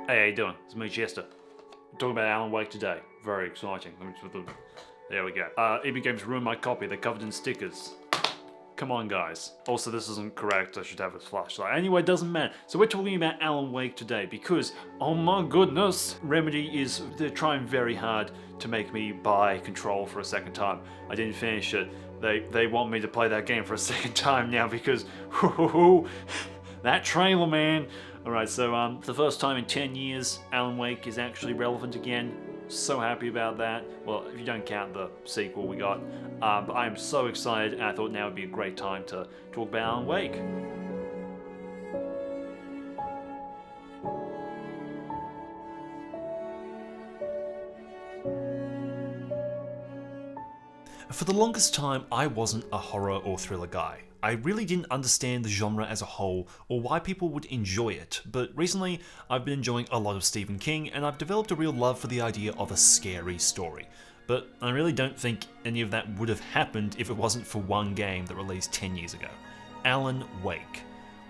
Hey, how you doing? It's me, Chester. We're talking about Alan Wake today. Very exciting. There we go. EB Games ruined my copy. They're covered in stickers. Come on, guys. Also, this isn't correct. I should have a flashlight. Anyway, it doesn't matter. So we're talking about Alan Wake today because, oh my goodness, Remedy they're trying very hard to make me buy Control for a second time. I didn't finish it. They want me to play that game for a second time now because, that trailer, man. Alright, so for the first time in 10 years, Alan Wake is actually relevant again. So happy about that. Well, if you don't count the sequel we got. But I am so excited, and I thought now would be a great time to talk about Alan Wake. For the longest time, I wasn't a horror or thriller guy. I really didn't understand the genre as a whole or why people would enjoy it, but recently I've been enjoying a lot of Stephen King and I've developed a real love for the idea of a scary story. But I really don't think any of that would have happened if it wasn't for one game that released 10 years ago. Alan Wake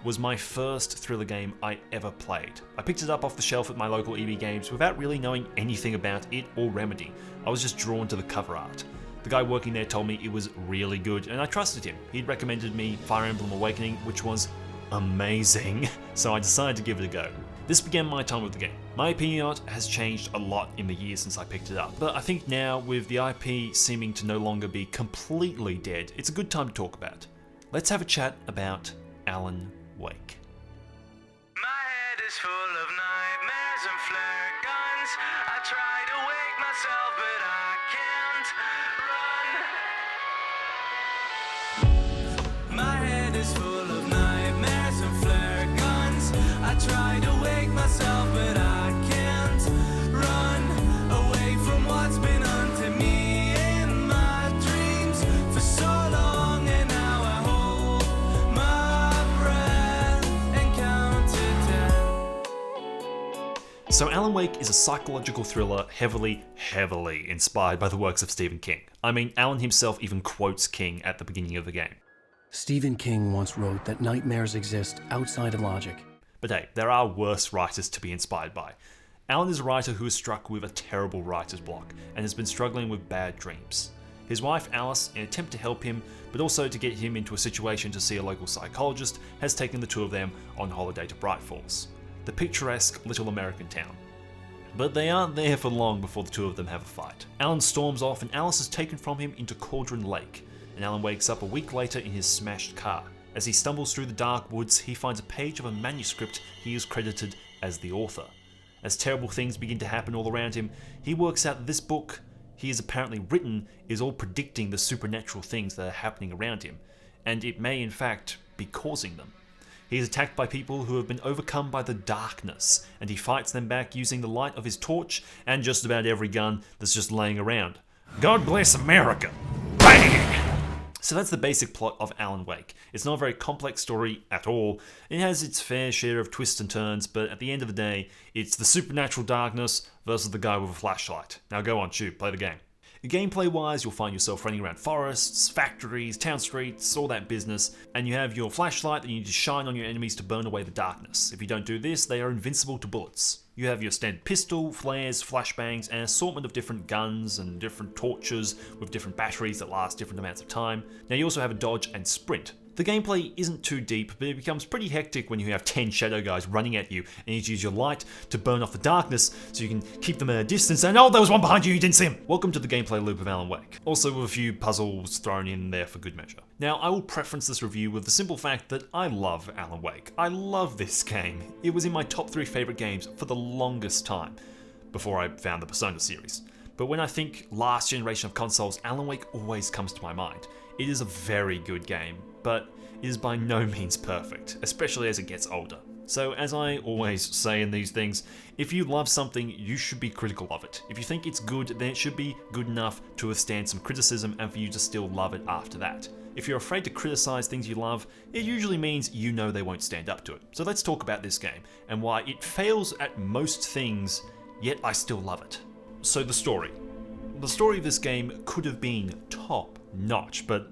was my first thriller game I ever played. I picked it up off the shelf at my local EB Games without really knowing anything about it or Remedy. I was just drawn to the cover art. The guy working there told me it was really good, and I trusted him. He'd recommended me Fire Emblem Awakening, which was amazing, so I decided to give it a go. This began my time with the game. My opinion on it has changed a lot in the years since I picked it up, but I think now, with the IP seeming to no longer be completely dead, it's a good time to talk about. Let's have a chat about Alan Wake. My head is full of nightmares and flare guns. I try to wake myself, but I can't run. My head is full of nightmares and flare guns. I try to wake myself, but I can't run away from what's been unto me in my dreams for so long, and now I hold my breath and count to 10. So Alan Wake is a psychological thriller heavily inspired by the works of Stephen King. I mean, Alan himself even quotes King at the beginning of the game. Stephen King once wrote that nightmares exist outside of logic. But hey, there are worse writers to be inspired by. Alan is a writer who is struck with a terrible writer's block and has been struggling with bad dreams. His wife Alice, in an attempt to help him, but also to get him into a situation to see a local psychologist, has taken the two of them on holiday to Bright Falls, the picturesque little American town. But they aren't there for long before the two of them have a fight. Alan storms off and Alice is taken from him into Cauldron Lake, and Alan wakes up a week later in his smashed car. As he stumbles through the dark woods, he finds a page of a manuscript he is credited as the author. As terrible things begin to happen all around him, he works out that this book he has apparently written is all predicting the supernatural things that are happening around him, and it may in fact be causing them. He is attacked by people who have been overcome by the darkness, and he fights them back using the light of his torch and just about every gun that's just laying around. God bless America! Bang! So that's the basic plot of Alan Wake. It's not a very complex story at all. It has its fair share of twists and turns, but at the end of the day, it's the supernatural darkness versus the guy with a flashlight. Now go on, shoot, play the game. Gameplay-wise, you'll find yourself running around forests, factories, town streets, all that business, and you have your flashlight that you need to shine on your enemies to burn away the darkness. If you don't do this, they are invincible to bullets. You have your standard pistol, flares, flashbangs, and an assortment of different guns and different torches with different batteries that last different amounts of time. Now you also have a dodge and sprint. The gameplay isn't too deep, but it becomes pretty hectic when you have 10 shadow guys running at you and you need to use your light to burn off the darkness so you can keep them at a distance, and oh, there was one behind you didn't see him! Welcome to the gameplay loop of Alan Wake. Also with a few puzzles thrown in there for good measure. Now, I will preference this review with the simple fact that I love Alan Wake. I love this game. It was in my top 3 favourite games for the longest time, before I found the Persona series. But when I think last generation of consoles, Alan Wake always comes to my mind. It is a very good game, but it is by no means perfect, especially as it gets older. So as I always say in these things, if you love something, you should be critical of it. If you think it's good, then it should be good enough to withstand some criticism and for you to still love it after that. If you're afraid to criticize things you love, it usually means you know they won't stand up to it. So let's talk about this game, and why it fails at most things, yet I still love it. So the story. The story of this game could have been top notch, but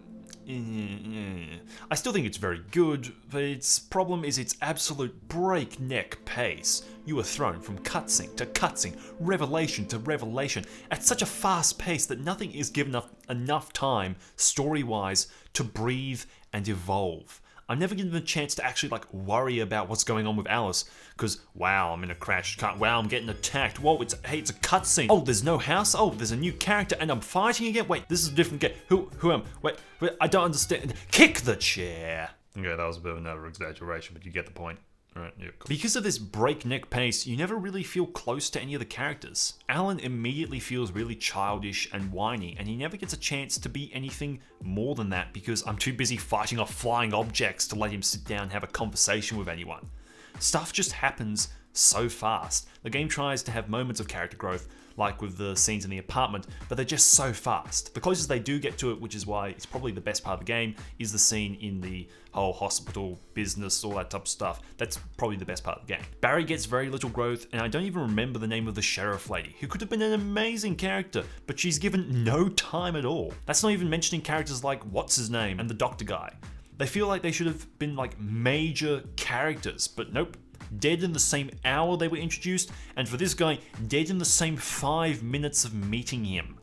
I still think it's very good, but its problem is its absolute breakneck pace. You are thrown from cutscene to cutscene, revelation to revelation, at such a fast pace that nothing is given enough time, story-wise, to breathe and evolve. I'm never given a chance to actually worry about what's going on with Alice, because wow, I'm in a crash cut, wow, I'm getting attacked, whoa, it's a cutscene, oh, there's no house, oh, there's a new character, and I'm fighting again, wait, this is a different game, who am, wait, I don't understand, kick the chair. Okay, that was a bit of an over-exaggeration, but you get the point. Right, yeah, cool. Because of this breakneck pace, you never really feel close to any of the characters. Alan immediately feels really childish and whiny, and he never gets a chance to be anything more than that because I'm too busy fighting off flying objects to let him sit down and have a conversation with anyone. Stuff just happens so fast. The game tries to have moments of character growth, like with the scenes in the apartment, but they're just so fast. The closest they do get to it, which is why it's probably the best part of the game, is the scene in the whole hospital business, all that type of stuff. That's probably the best part of the game. Barry gets very little growth, and I don't even remember the name of the sheriff lady, who could have been an amazing character, but she's given no time at all. That's not even mentioning characters like what's-his-name and the doctor guy. They feel like they should have been major characters, but nope. Dead in the same hour they were introduced, and for this guy, dead in the same 5 minutes of meeting him.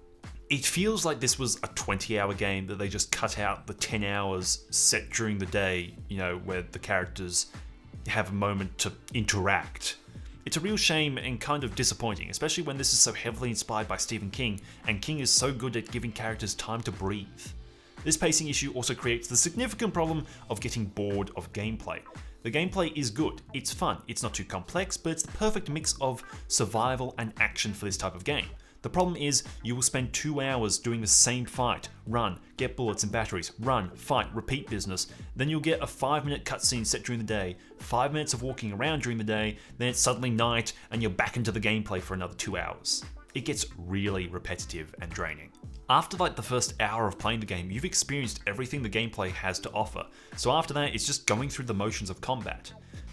It feels like this was a 20-hour game that they just cut out the 10 hours set during the day, where the characters have a moment to interact. It's a real shame and kind of disappointing, especially when this is so heavily inspired by Stephen King, and King is so good at giving characters time to breathe. This pacing issue also creates the significant problem of getting bored of gameplay. The gameplay is good, it's fun, it's not too complex, but it's the perfect mix of survival and action for this type of game. The problem is, you will spend 2 hours doing the same fight, run, get bullets and batteries, run, fight, repeat business, then you'll get a 5-minute cutscene set during the day, 5 minutes of walking around during the day, then it's suddenly night and you're back into the gameplay for another 2 hours. It gets really repetitive and draining. After the first hour of playing the game, you've experienced everything the gameplay has to offer, so after that it's just going through the motions of combat.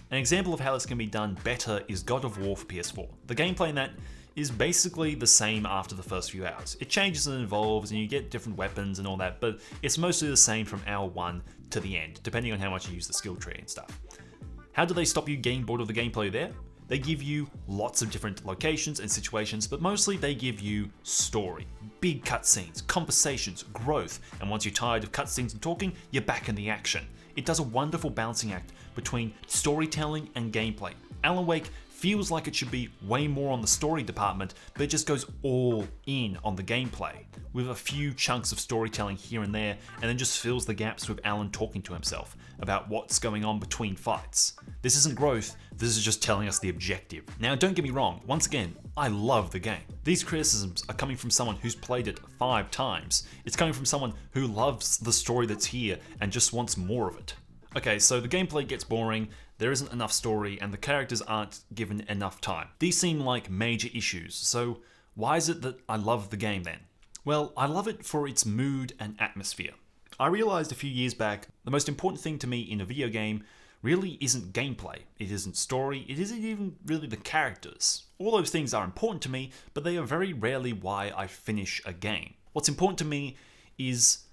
An example of how this can be done better is God of War for PS4. The gameplay in that is basically the same after the first few hours. It changes and evolves and you get different weapons and all that, but it's mostly the same from hour 1 to the end, depending on how much you use the skill tree and stuff. How do they stop you getting bored of the gameplay there? They give you lots of different locations and situations, but mostly they give you story. Big cutscenes, conversations, growth, and once you're tired of cutscenes and talking, you're back in the action. It does a wonderful balancing act between storytelling and gameplay. Alan Wake feels like it should be way more on the story department, but it just goes all in on the gameplay, with a few chunks of storytelling here and there, and then just fills the gaps with Alan talking to himself about what's going on between fights. This isn't growth, this is just telling us the objective. Now don't get me wrong, once again, I love the game. These criticisms are coming from someone who's played it 5 times. It's coming from someone who loves the story that's here and just wants more of it. Okay, so the gameplay gets boring, there isn't enough story, and the characters aren't given enough time. These seem like major issues, so why is it that I love the game then? Well, I love it for its mood and atmosphere. I realized a few years back, the most important thing to me in a video game really isn't gameplay, it isn't story, it isn't even really the characters. All those things are important to me, but they are very rarely why I finish a game. What's important to me is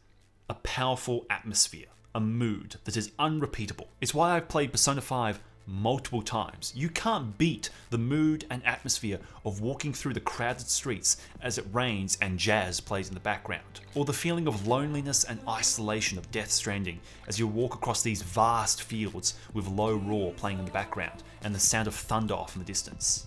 a powerful atmosphere. A mood that is unrepeatable. It's why I've played Persona 5 multiple times. You can't beat the mood and atmosphere of walking through the crowded streets as it rains and jazz plays in the background, or the feeling of loneliness and isolation of Death Stranding as you walk across these vast fields with low roar playing in the background and the sound of thunder off in the distance.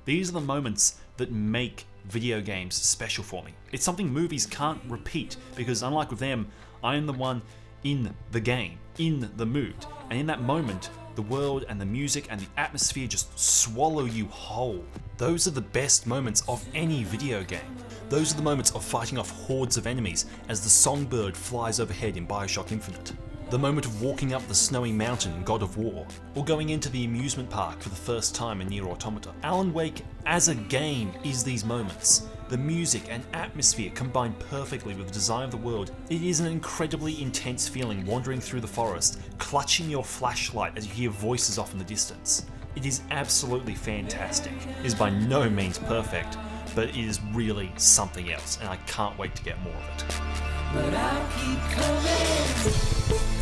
These are the moments that make video games special for me. It's something movies can't repeat because unlike with them, I am the one in the game, in the mood, and in that moment, the world and the music and the atmosphere just swallow you whole. Those are the best moments of any video game. Those are the moments of fighting off hordes of enemies as the songbird flies overhead in Bioshock Infinite. The moment of walking up the snowy mountain in God of War, or going into the amusement park for the first time in Nier Automata. Alan Wake as a game is these moments. The music and atmosphere combine perfectly with the design of the world. It is an incredibly intense feeling wandering through the forest, clutching your flashlight as you hear voices off in the distance. It is absolutely fantastic. It is by no means perfect, but it is really something else, and I can't wait to get more of it. But I'll keep coming.